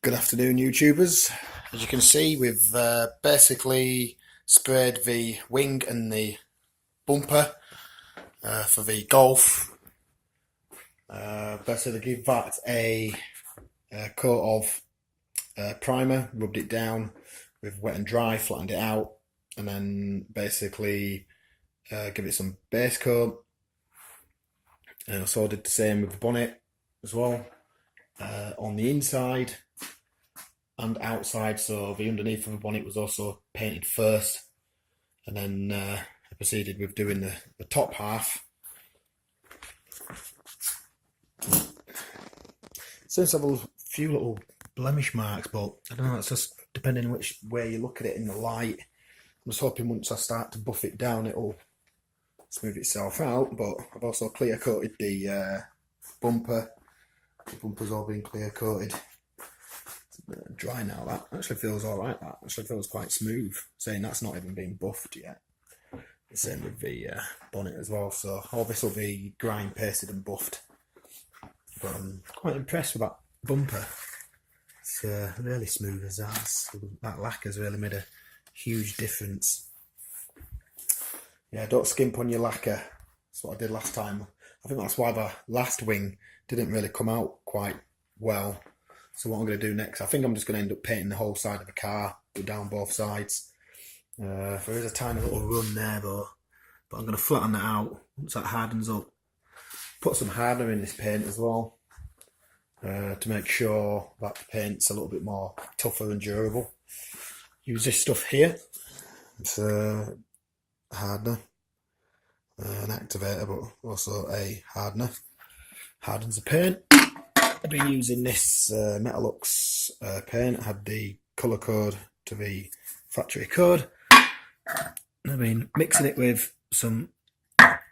Good afternoon, YouTubers. As you can see, we've basically sprayed the wing and the bumper for the Golf. Basically give that a coat of primer, rubbed it down with wet and dry, flattened it out, and then basically give it some base coat. And also did the same with the bonnet as well, on the inside and outside. So the underneath of the bonnet was also painted first, and then I proceeded with doing the top half. Seems to have a few little blemish marks, but I don't know, it's just depending on which way you look at it in the light. I'm just hoping once I start to buff it down it'll smooth itself out. But I've also clear coated the bumper. The bumper's all been clear coated. Dry now. That actually feels alright. That actually feels quite smooth, saying that's not even been buffed yet. The same with the bonnet as well. So all this will be grind pasted and buffed. But I'm quite impressed with that bumper. It's really smooth as that. That lacquer's really made a huge difference. Yeah, don't skimp on your lacquer. That's what I did last time. I think that's why the last wing didn't really come out quite well. So what I'm going to do next, I think I'm just going to end up painting the whole side of the car, go down both sides. There is a tiny little run there though, but I'm going to flatten that out once that hardens up. Put some hardener in this paint as well, to make sure that the paint's a little bit more tougher and durable. Use this stuff here. It's a hardener, an activator, but also a hardener. Hardens the paint. I've been using this Metalux paint. I had the colour code to the factory code. I've been mixing it with some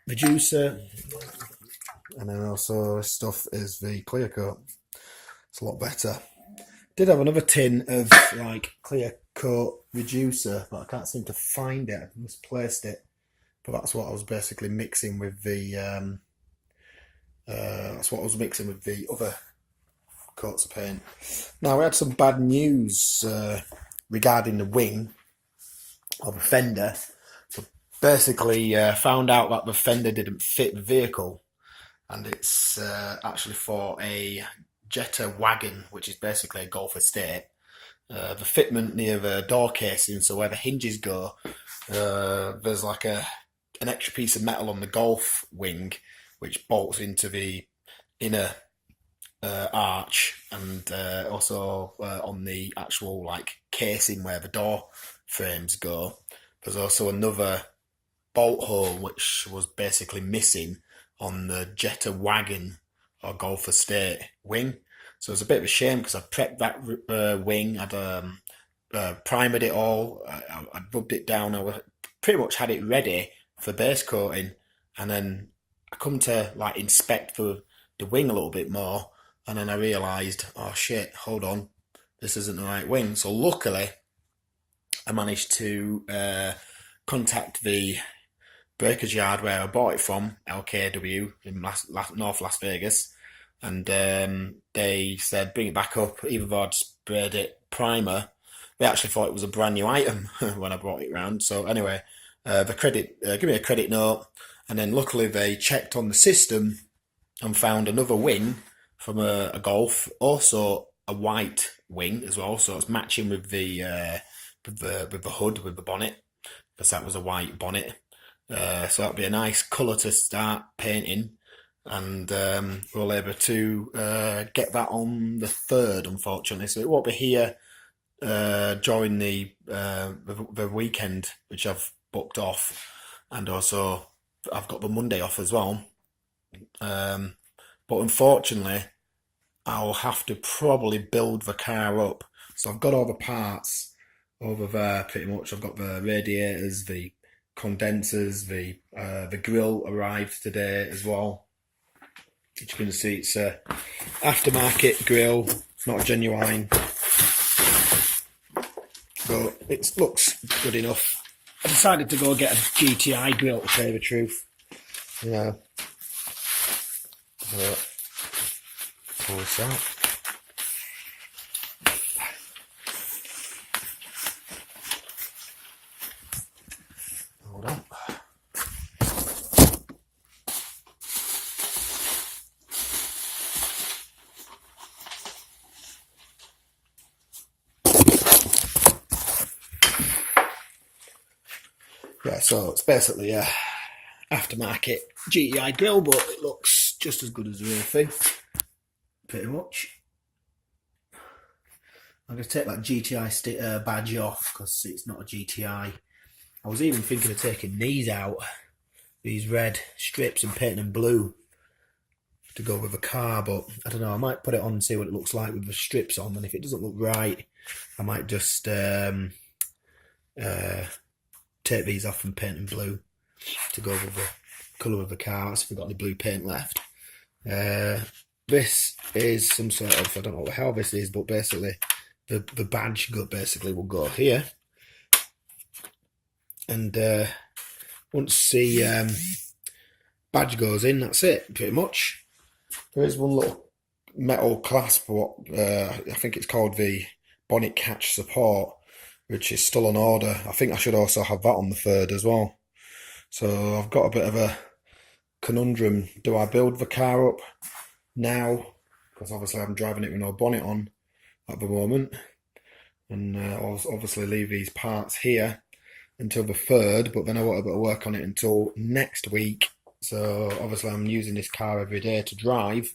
reducer, and then also this stuff is the clear coat. It's a lot better. Did have another tin of like clear coat reducer, but I can't seem to find it. I've misplaced it. But that's what I was basically mixing with the other coats of paint. Now, we had some bad news regarding the wing of the fender. So basically found out that the fender didn't fit the vehicle, and it's actually for a Jetta wagon, which is basically a Golf estate. The fitment near the door casing, so where the hinges go, there's like an extra piece of metal on the Golf wing which bolts into the inner arch, and also on the actual like casing where the door frames go. There's also another bolt hole which was basically missing on the Jetta wagon or Golf estate wing. So it's a bit of a shame, because I prepped that wing. I'd primered it all. I'd rubbed it down. I pretty much had it ready for base coating, and then I come to like inspect the wing a little bit more, and then I realised, oh shit, hold on, this isn't the right wing. So luckily I managed to contact the breakage yard where I bought it from, LKW in North Las Vegas, and they said bring it back up. Even though I'd sprayed it primer, they actually thought it was a brand new item when I brought it round. So anyway, give me a credit note, and then luckily they checked on the system and found another wing from a Golf, also a white wing as well. So it's matching with the hood, with the bonnet, because that was a white bonnet. So that'll be a nice colour to start painting, and we'll be able to get that on the 3rd, unfortunately. So it won't be here during the weekend, which I've booked off, and also I've got the Monday off as well. But unfortunately, I'll have to probably build the car up. So I've got all the parts over there pretty much. I've got the radiators, the condensers, the grill arrived today as well. As you can see, it's a aftermarket grill. It's not a genuine, but it looks good enough. I decided to go get a GTI grill, to tell you the truth. Yeah. Pull this out. Yeah, so it's basically a aftermarket GTI grill, but it looks just as good as the real thing, pretty much. I'm going to take that GTI badge off because it's not a GTI. I was even thinking of taking these out, these red strips, and painting them blue to go with the car, but I don't know, I might put it on and see what it looks like with the strips on, and if it doesn't look right, I might just take these off and paint them blue to go with the colour of the car. That's if we've got any blue paint left. This is some sort of, I don't know what the hell this is, but basically the badge basically will go here, and once the badge goes in, that's it, pretty much. There is one little metal clasp, what I think it's called the bonnet catch support, which is still on order. I think I should also have that on the third as well. So I've got a bit of a conundrum. Do I build the car up now? Because obviously I'm driving it with no bonnet on at the moment, and I'll obviously leave these parts here until the third, but then I want a bit of work on it until next week. So obviously I'm using this car every day to drive,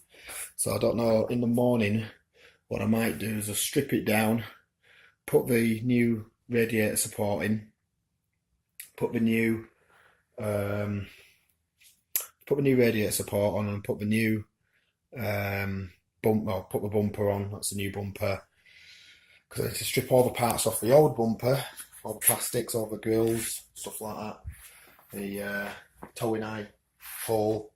so I don't know, in the morning what I might do is just strip it down, put the new radiator support in, put the new radiator support on, and put the new put the bumper on. That's the new bumper, because I need to strip all the parts off the old bumper, all the plastics, all the grills, stuff like that, the towing eye hole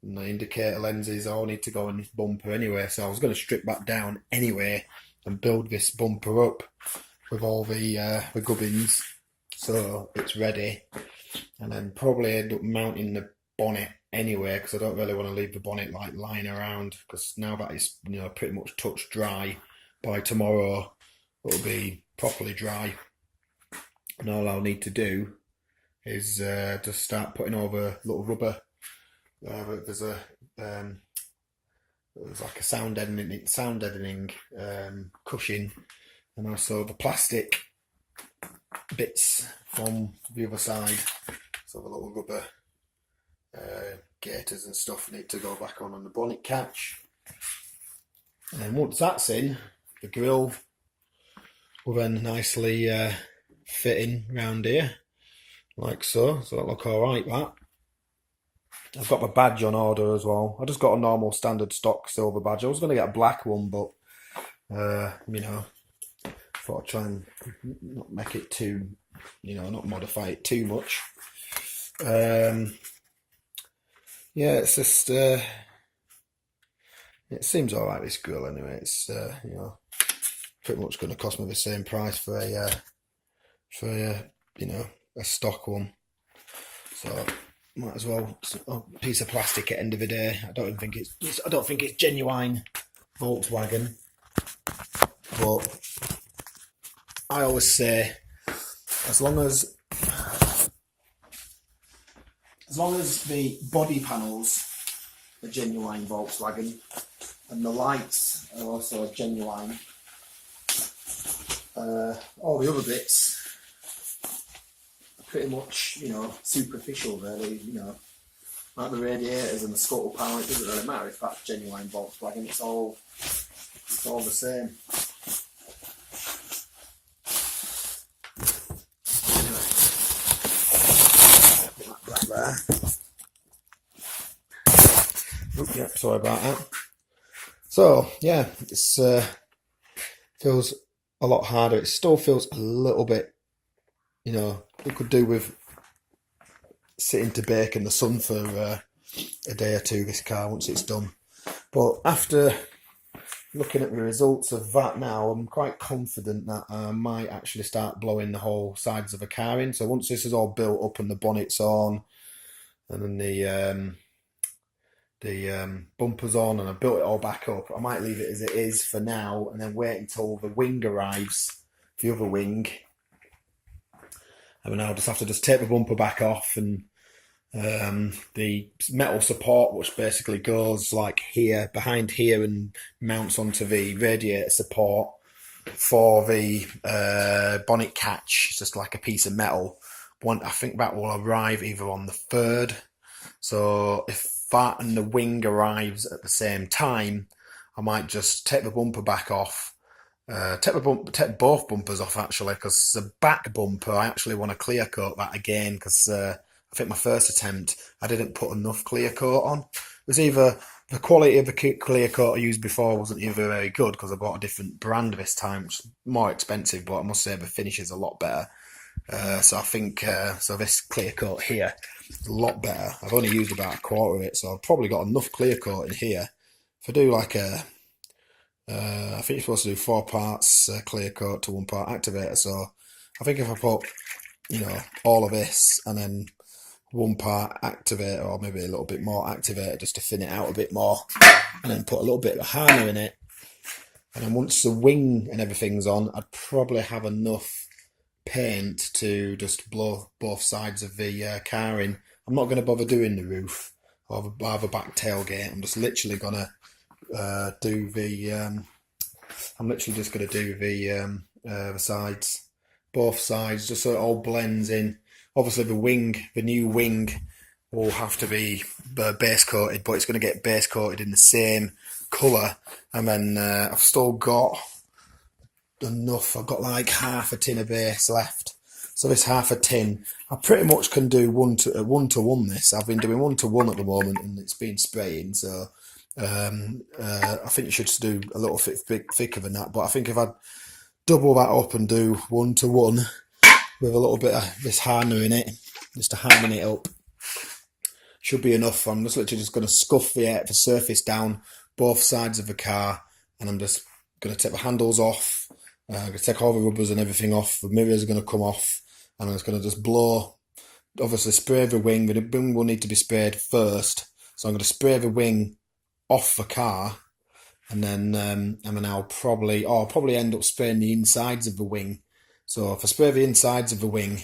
and the indicator lenses all need to go in this bumper anyway, so I was going to strip that down anyway and build this bumper up with all the gubbins so it's ready, and then probably end up mounting the bonnet anyway, because I don't really want to leave the bonnet like lying around, because now that it's, you know, pretty much touch dry, by tomorrow it'll be properly dry, and all I'll need to do is just start putting over little rubber. There's like a sound deadening cushion, and also the plastic bits from the other side. So the little rubber gaiters and stuff need to go back on the bonnet catch. And then once that's in, the grille will then nicely fit in round here, like so. So that'll look alright, that. I've got my badge on order as well. I just got a normal standard stock silver badge. I was going to get a black one, but you know, thought I'd try and not make it too, you know, not modify it too much. Yeah, it's just it seems alright, this grill anyway. It's you know, pretty much going to cost me the same price for a you know, a stock one. So might as well, a piece of plastic at the end of the day. I don't think it's genuine Volkswagen, but I always say, as long as the body panels are genuine Volkswagen and the lights are also genuine, all the other bits pretty much, you know, superficial really, you know, like the radiators and the scuttle panel. It doesn't really matter if that's genuine Volkswagen, it's all the same. Anyway, put that back there. Oh, yeah, sorry about that. So yeah, it's feels a lot harder. It still feels a little bit, you know, it could do with sitting to bake in the sun for a day or two, this car, once it's done. But after looking at the results of that now, I'm quite confident that I might actually start blowing the whole sides of the car in. So once this is all built up and the bonnet's on, and then the bumper's on, and I built it all back up, I might leave it as it is for now and then wait until the wing arrives, the other wing. I mean, I'll just have to take the bumper back off, and the metal support, which basically goes like here, behind here, and mounts onto the radiator support for the bonnet catch. It's just like a piece of metal, I think that will arrive either on the 3rd. So if that and the wing arrives at the same time, I might just take the bumper back off. Take both bumpers off actually, because the back bumper I actually want to clear coat that again, because I think my first attempt I didn't put enough clear coat on. It was either the quality of the clear coat I used before wasn't either very good, because I bought a different brand this time, which is more expensive, but I must say the finish is a lot better. So I think so this clear coat here is a lot better. I've only used about a quarter of it, so I've probably got enough clear coat in here. If I do like I think you're supposed to do 4 parts clear coat to 1 part activator. So I think if I put, all of this and then 1 part activator, or maybe a little bit more activator just to thin it out a bit more, and then put a little bit of hardener in it. And then once the wing and everything's on, I'd probably have enough paint to just blow both sides of the car in. I'm not going to bother doing the roof or the back tailgate. I'm just literally going to do the I'm literally just going to do the sides, both sides, just so it all blends in. Obviously the new wing will have to be base coated, but it's going to get base coated in the same colour. And then I've still got enough, I've got like half a tin of base left. So this half a tin, I pretty much can do one to one this. I've been doing 1-to-1 at the moment, and it's been spraying, so I think you should do a little thicker than that. But I think if I double that up and do 1-to-1 with a little bit of this hardener in it, just to harden it up, should be enough. I'm just literally just going to scuff the surface down both sides of the car, and I'm just going to take the handles off. I'm going to take all the rubbers and everything off. The mirrors are going to come off, and I'm just going to just blow. Obviously, spray the wing. The wing will need to be sprayed first, so I'm going to spray the wing off the car, and then I'll probably end up spraying the insides of the wing. So if I spray the insides of the wing,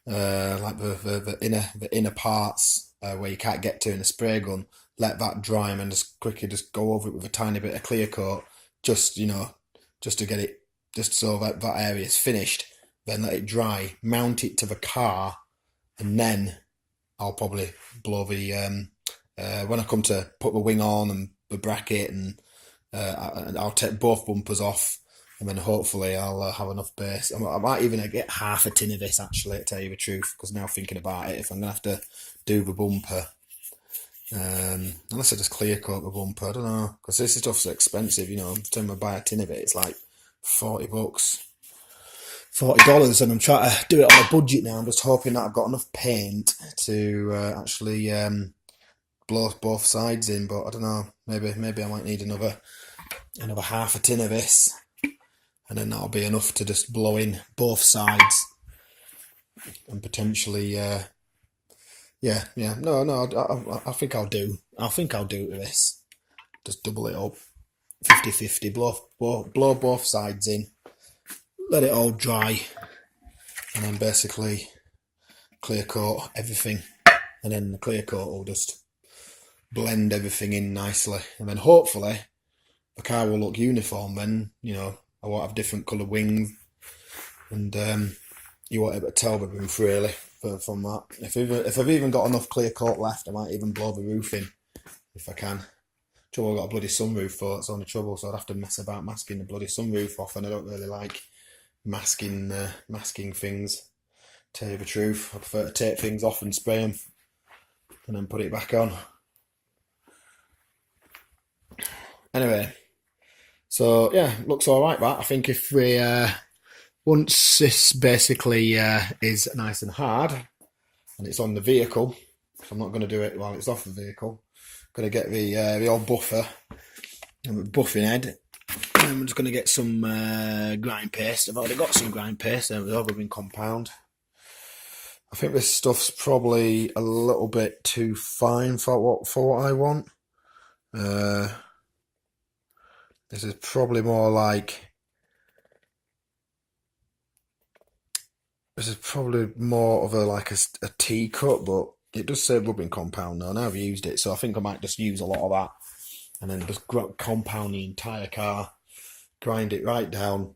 like the inner parts where you can't get to in a spray gun, let that dry, and then just quickly just go over it with a tiny bit of clear coat, just to get it, just so that area is finished. Then let it dry, mount it to the car, and then I'll probably blow the when I come to put the wing on and the bracket, and I'll take both bumpers off, and then hopefully I'll have enough base. I might even get half a tin of this, actually, to tell you the truth, because now thinking about it, if I'm going to have to do the bumper, unless I just clear coat the bumper, I don't know, because this stuff's expensive, every time I buy a tin of it, it's like $40, $40, and I'm trying to do it on a budget now. I'm just hoping that I've got enough paint to actually blow both sides in, but I don't know, maybe I might need another half a tin of this, and then that'll be enough to just blow in both sides, and potentially I think I'll do with this, just double it up, 50-50, blow both sides in, let it all dry, and then basically clear coat everything, and then the clear coat will just blend everything in nicely, and then hopefully the car will look uniform. Then I won't have different colour wings, and you won't be able to tell the roof really from that. If I've even got enough clear coat left, I might even blow the roof in if I can. Trouble, I've got a bloody sunroof, though. It's only trouble, so I'd have to mess about masking the bloody sunroof off, and I don't really like masking things. Tell you the truth, I prefer to take things off and spray them, and then put it back on. Anyway, so yeah, looks all right. That I think if we once this basically is nice and hard, and it's on the vehicle, so I'm not going to do it while it's off the vehicle. I'm going to get the old buffer and the buffing head, and I'm just going to get some grind paste. I've already got some grind paste, and it's all going to be compound. I think this stuff's probably a little bit too fine for what I want. This is probably more like, this is probably more of a tea cut, but it does say rubbing compound now. Now I've used it, so I think I might just use a lot of that, and then just compound the entire car, grind it right down,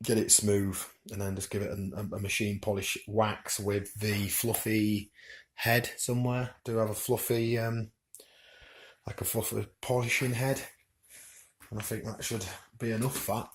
get it smooth, and then just give it a machine polish wax with the fluffy head somewhere. Do have a fluffy, like a fluffy polishing head, and I think that should be enough for that.